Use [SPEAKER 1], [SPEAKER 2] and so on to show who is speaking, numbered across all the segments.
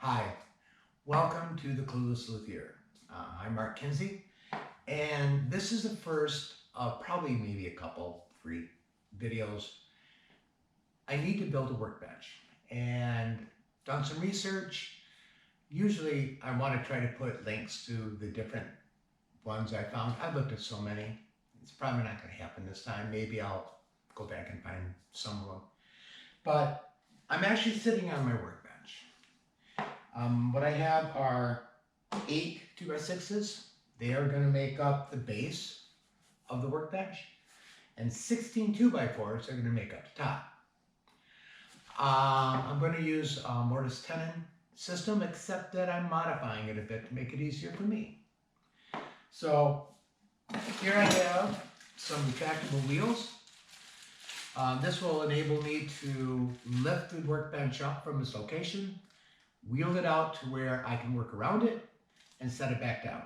[SPEAKER 1] Hi, welcome to the Clueless Luthier. I'm Mark Kinsey, and this is the first of probably maybe a couple, 3 videos. I need to build a workbench and done some research. Usually I want to try to put links to the different ones I found. I've looked at so many. It's probably not going to happen this time. Maybe I'll go back and find some of them. But I'm actually sitting on my workbench. What I have are 8 2x6s. They are going to make up the base of the workbench, and 16 2x4s are going to make up the top. I'm going to use a mortise tenon system, except that I'm modifying it a bit to make it easier for me. So here I have some retractable wheels. This will enable me to lift the workbench up from its location, wheel it out to where I can work around it, and set it back down.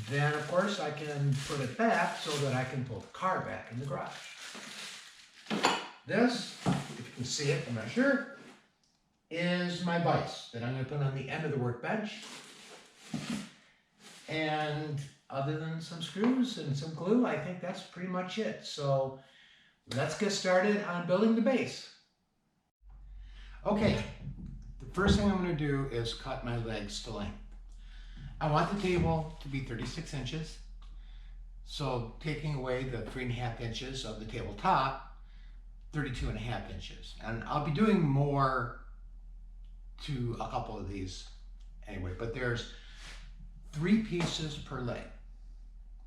[SPEAKER 1] Then, of course, I can put it back so that I can pull the car back in the garage. This, if you can see it, I'm not sure, is my vise that I'm going to put on the end of the workbench. And other than some screws and some glue, I think that's pretty much it. So let's get started on building the base. Okay, the first thing I'm going to do is cut my legs to length. I want the table to be 36 inches. So taking away the 3.5 inches of the tabletop, 32.5 inches. And I'll be doing more to a couple of these anyway, but there's 3 pieces per leg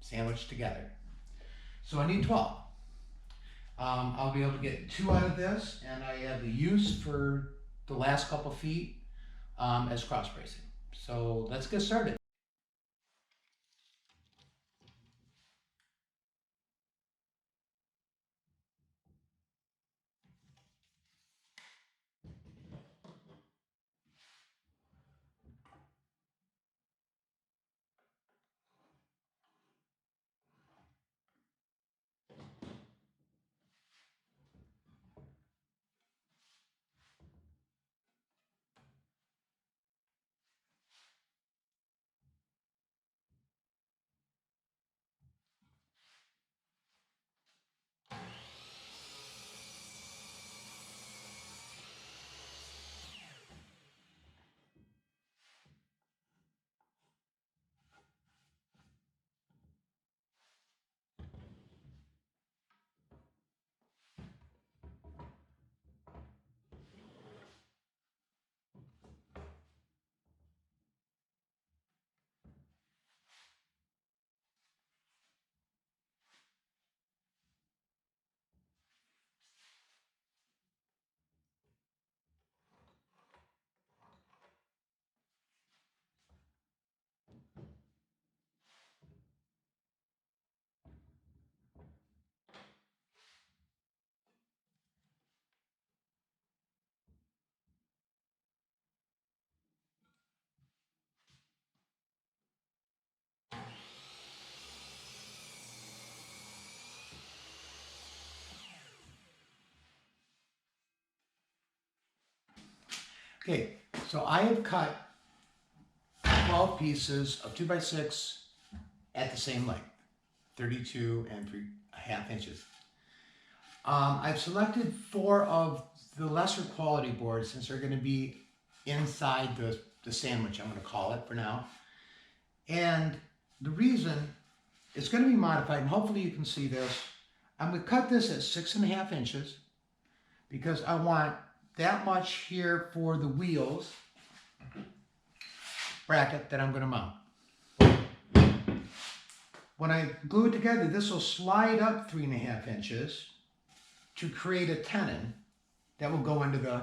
[SPEAKER 1] sandwiched together. So I need 12. I'll be able to get 2 out of this, and I have the use for the last couple feet as cross bracing. So let's get started. Okay, so I have cut 12 pieces of 2x6 at the same length, 32 and 3.5 inches. I've selected 4 of the lesser quality boards since they're going to be inside the sandwich, I'm going to call it for now. And the reason it's going to be modified, and hopefully you can see this, I'm going to cut this at 6.5 inches because I want that much here for the wheels bracket that I'm going to mount. When I glue it together, this will slide up 3.5 inches to create a tenon that will go into the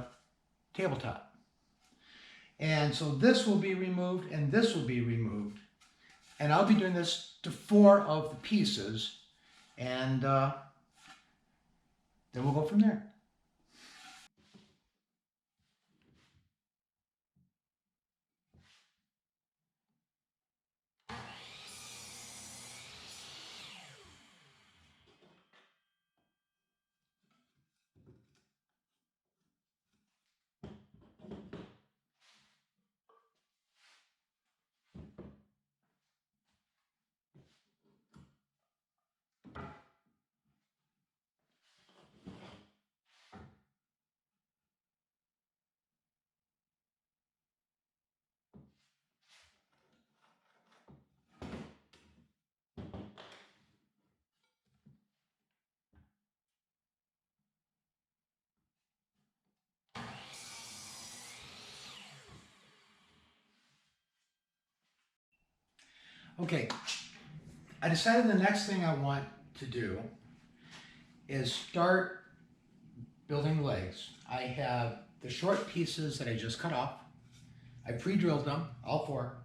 [SPEAKER 1] tabletop. And so this will be removed and this will be removed. And I'll be doing this to 4 of the pieces, and then we'll go from there. Okay, I decided the next thing I want to do is start building legs. I have the short pieces that I just cut off. I pre-drilled them, all four,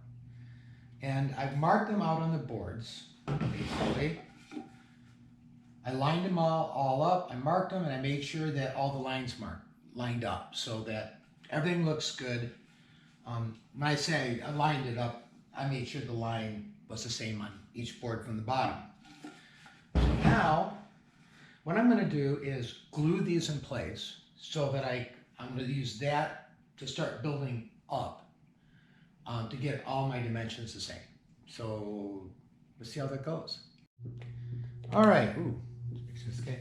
[SPEAKER 1] and I've marked them out on the boards, basically. I lined them all up, I marked them, and I made sure that all the lines lined up so that everything looks good. When I say I lined it up, I made sure the line was the same on each board from the bottom. So now, what I'm going to do is glue these in place so that I'm going to use that to start building up to get all my dimensions the same. So let's see how that goes. All right. Ooh, okay.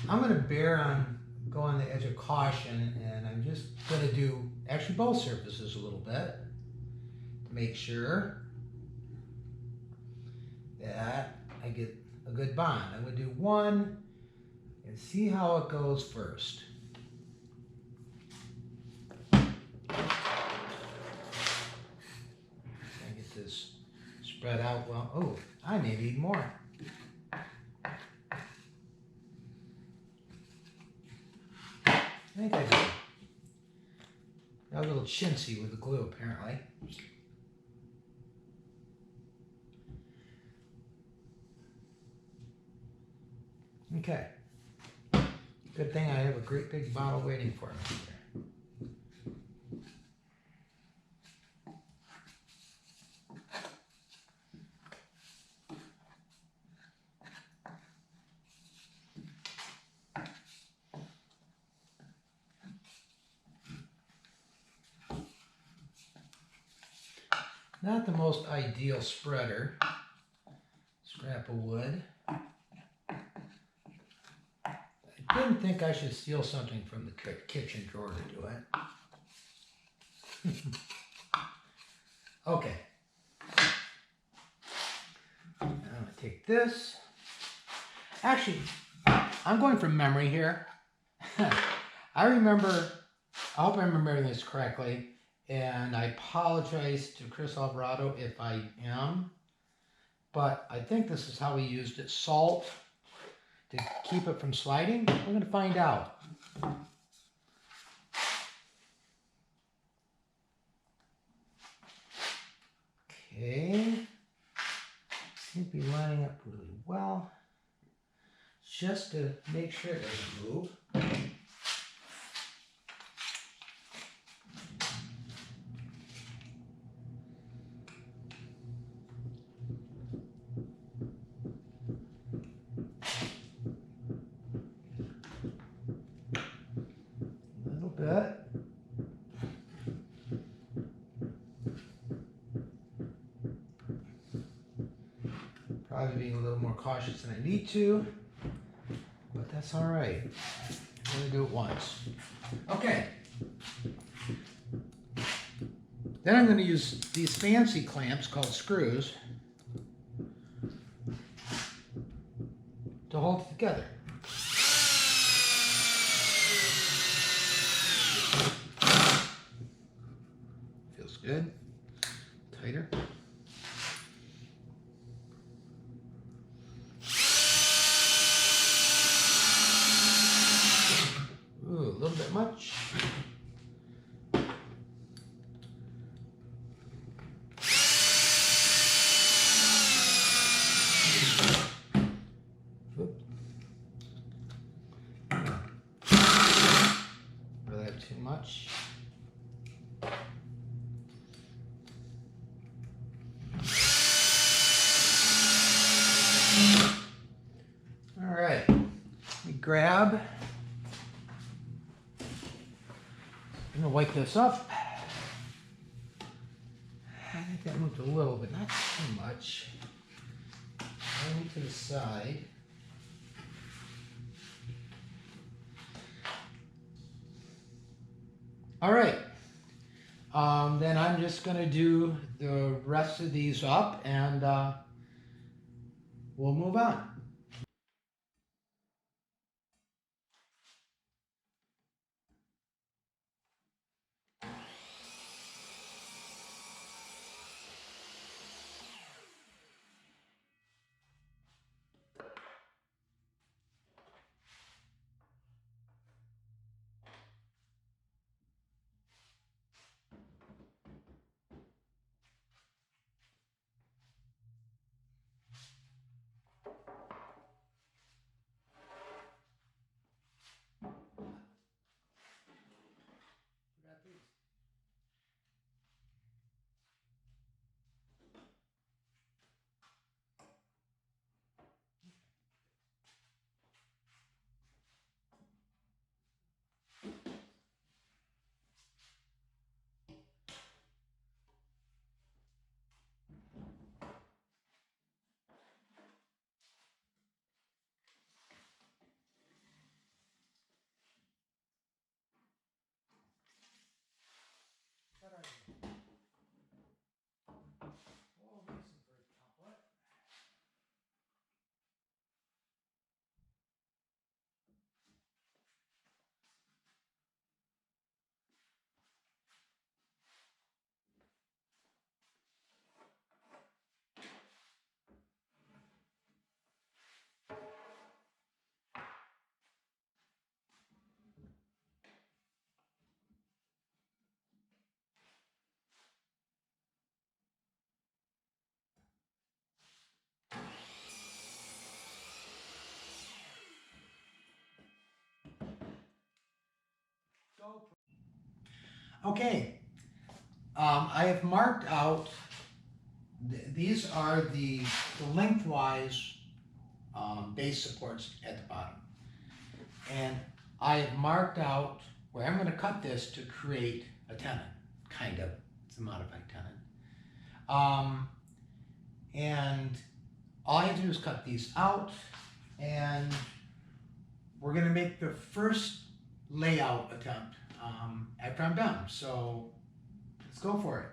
[SPEAKER 1] I'm going to go on the edge of caution, and I'm just going to do actually both surfaces a little bit to make sure that I get a good bond. I'm going to do one and see how it goes first. I get this spread out well. Oh, I may need more. I think I do. Got a little chintzy with the glue, apparently. Okay. Good thing I have a great big bottle waiting for me here. Not the most ideal spreader. Scrap of wood. I didn't think I should steal something from the kitchen drawer to do it. Okay. I'm going to take this. Actually, I'm going from memory here. I hope I'm remembering this correctly, and I apologize to Chris Alvarado if I am, but I think this is how he used it. Salt to keep it from sliding. We're going to find out. Okay. Seems to be lining up really well. Just to make sure it doesn't move. A little bit. Probably being a little more cautious than I need to, but that's all right. I'm going to do it once. Okay. Then I'm going to use these fancy clamps called screws to hold it together. Feels good. Tighter. Ooh, a little bit much. Too much. All right, let me grab. I'm gonna wipe this up. I think that moved a little bit, not too much. Only to the side. All right, then I'm just going to do the rest of these up and we'll move on. Okay, I have marked out, these are the lengthwise base supports at the bottom. And I have marked out where I'm going to cut this to create a tenon, kind of. It's a modified tenon. And all I have to do is cut these out, and we're going to make the first layout attempt after I'm done. So let's go for it.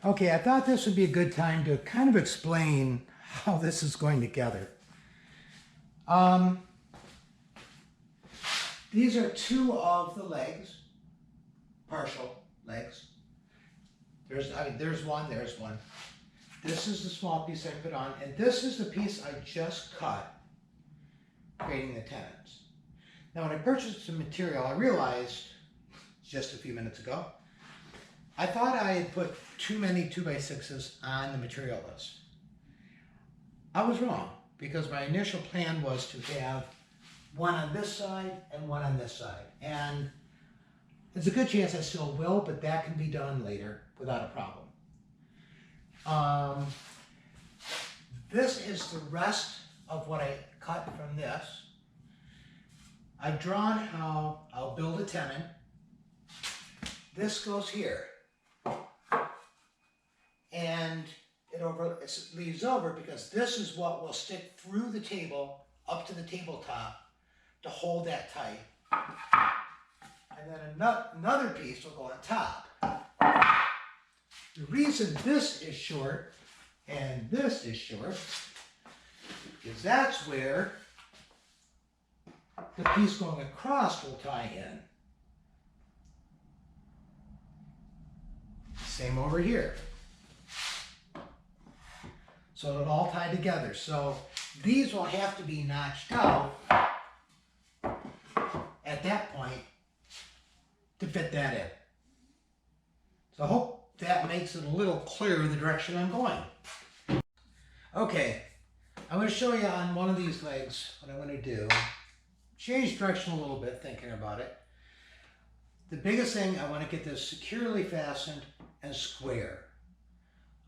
[SPEAKER 1] Okay, I thought this would be a good time to kind of explain how this is going together. These are two of the legs, partial legs. There's one, there's one. This is the small piece I put on, and this is the piece I just cut, creating the tenons. Now, when I purchased the material, I realized just a few minutes ago, I thought I had put too many 2x6s on the material list. I was wrong, because my initial plan was to have one on this side and one on this side. And there's a good chance I still will, but that can be done later without a problem. This is the rest of what I cut from this. I've drawn how I'll build a tenon. This goes here. And it leaves over because this is what will stick through the table up to the tabletop to hold that tight. And then another piece will go on top. The reason this is short and this is short is that's where the piece going across will tie in. Same over here. So it'll all tie together. So these will have to be notched out at that point to fit that in. So I hope that makes it a little clearer the direction I'm going. Okay, I'm going to show you on one of these legs what I'm going to do. Change direction a little bit, thinking about it. The biggest thing, I want to get this securely fastened and square.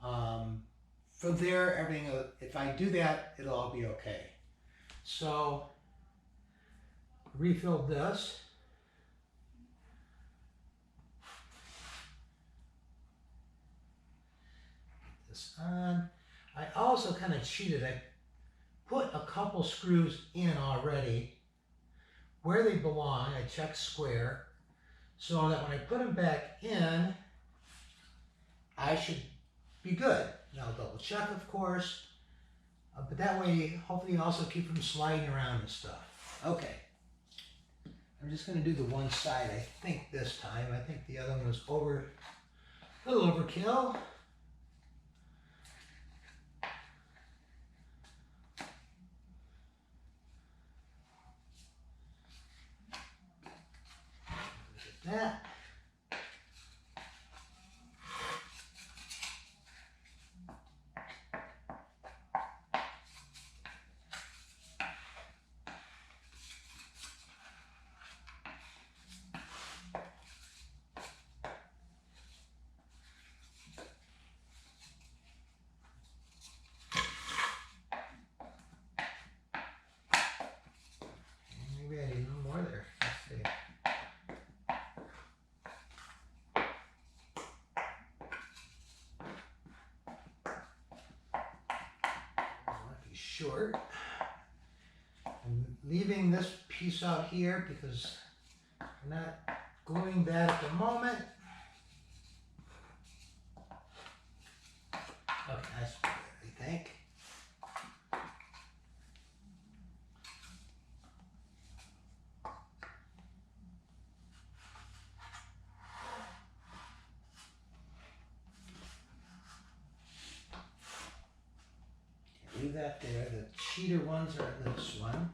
[SPEAKER 1] From there, everything, if I do that, it'll all be okay. So, refilled this. This on. I also kind of cheated. I put a couple screws in already where they belong. I checked square so that when I put them back in, I should be good. And I'll double check, of course, but that way, hopefully, you also keep them sliding around and stuff. Okay. I'm just going to do the one side, I think, this time. I think the other one was a little overkill. Look at that. Maybe I need a little more there. Let's see. Might be short. I'm leaving this piece out here because I'm not gluing that at the moment. Okay, that's good, I think. Leave that there. The cheater ones are in this one.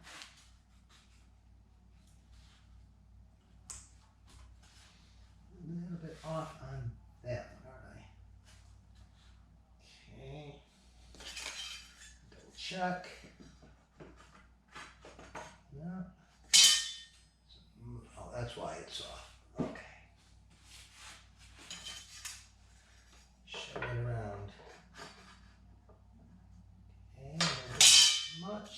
[SPEAKER 1] A little bit off on that one, aren't I? Okay. Double check. No. Oh, that's why it's off. Okay. Shove it around. Okay, not much.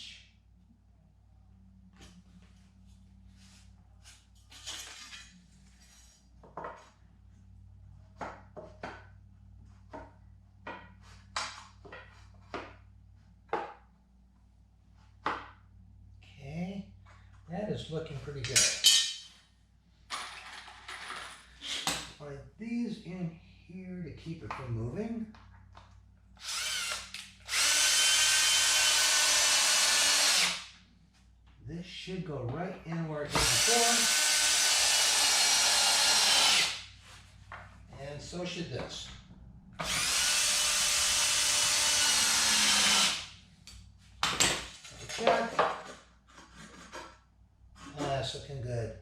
[SPEAKER 1] Okay, that is looking pretty good. Slide these in here to keep it from moving. This should go right in where it did before. And so should this. Check. That's looking good.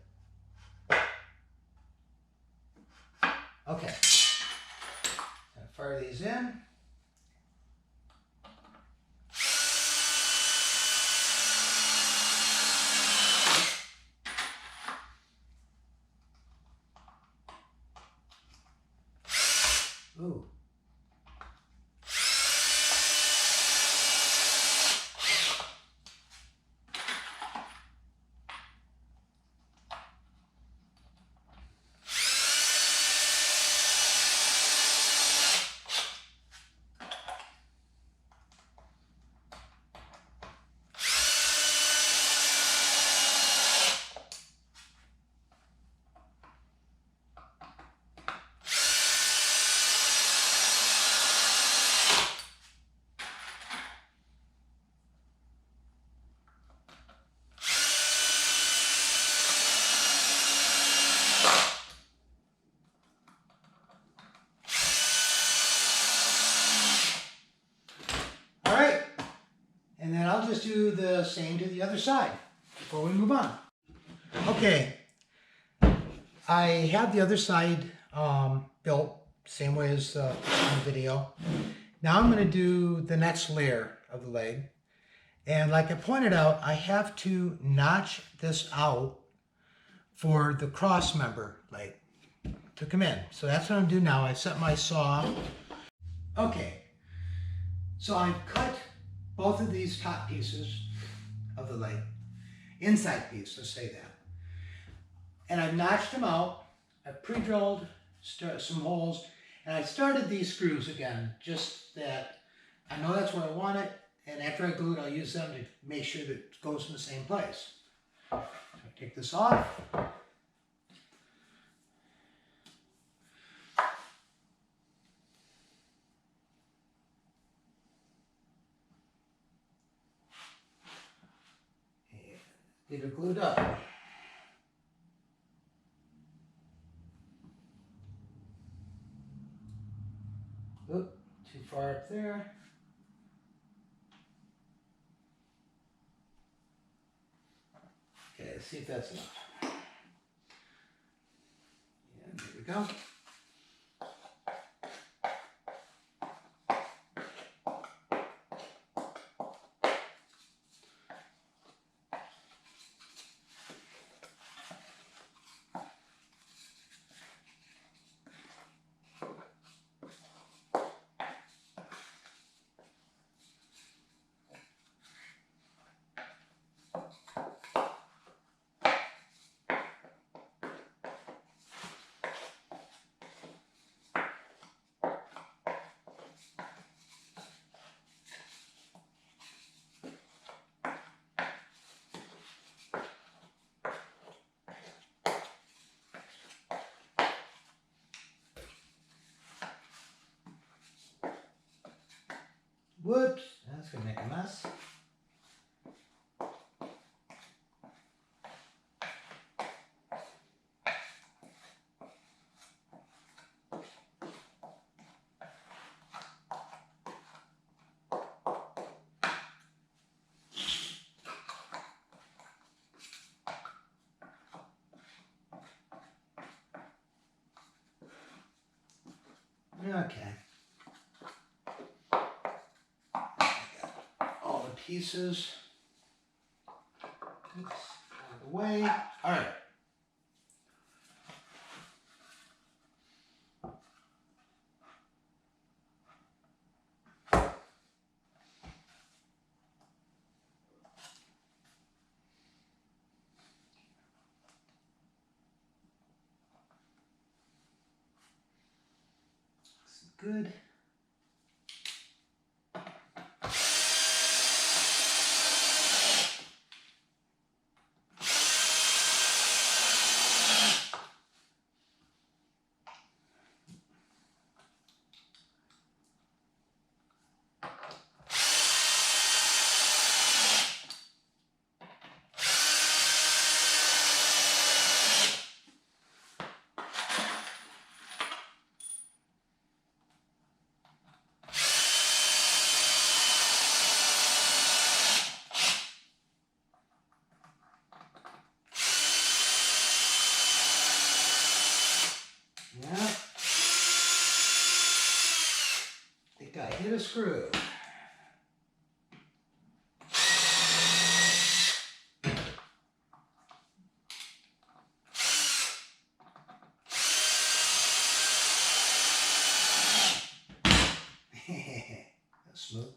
[SPEAKER 1] Okay. Gonna fire these in. Ooh. And then I'll just do the same to the other side before we move on. Okay, I have the other side built same way as on the video. Now I'm going to do the next layer of the leg. And like I pointed out, I have to notch this out for the cross member leg to come in. So that's what I'm doing now. I set my saw. Okay, so I've cut both of these top pieces of the leg, inside piece, let's say that. And I've notched them out. I've pre-drilled some holes, and I started these screws again, just that I know that's where I want it, and after I glue it, I'll use them to make sure that it goes in the same place. So I take this off. Get it glued up. Oop, too far up there. Okay, let's see if that's enough. Yeah, there we go. Whoops, that's gonna make a mess. Okay. All the pieces. Oops, out of the way. All right. Good. Yeah. I think I hit a screw. That's smooth.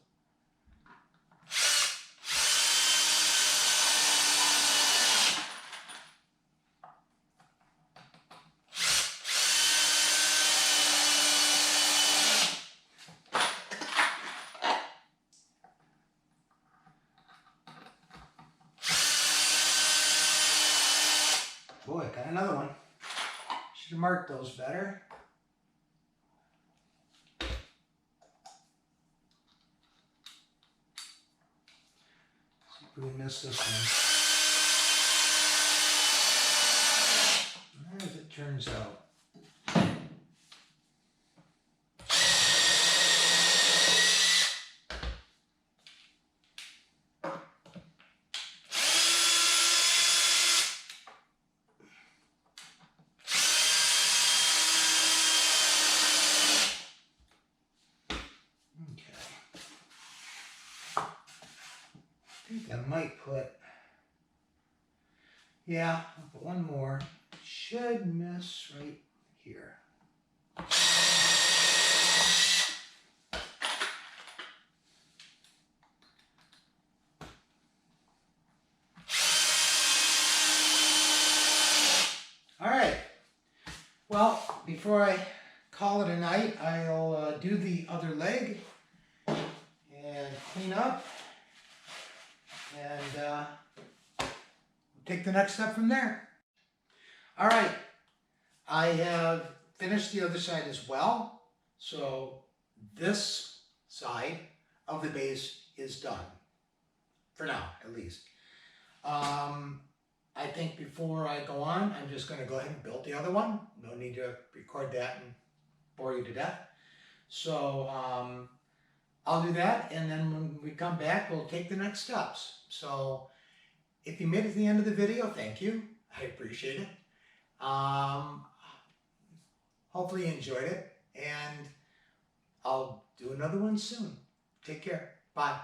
[SPEAKER 1] Boy, got another one. Should have marked those better. See if we can miss this one. As it turns out. think I might put, yeah, I'll put one more. Should miss right here. All right. Well, before I call it a night, I'll do the other leg and clean up and take the next step from there. All right. I have finished the other side as well. So this side of the base is done. For now, at least. I think before I go on, I'm just going to go ahead and build the other one. No need to record that and bore you to death. So I'll do that, and then when we come back, we'll take the next steps. So if you made it to the end of the video, thank you. I appreciate it. Hopefully you enjoyed it, and I'll do another one soon. Take care. Bye.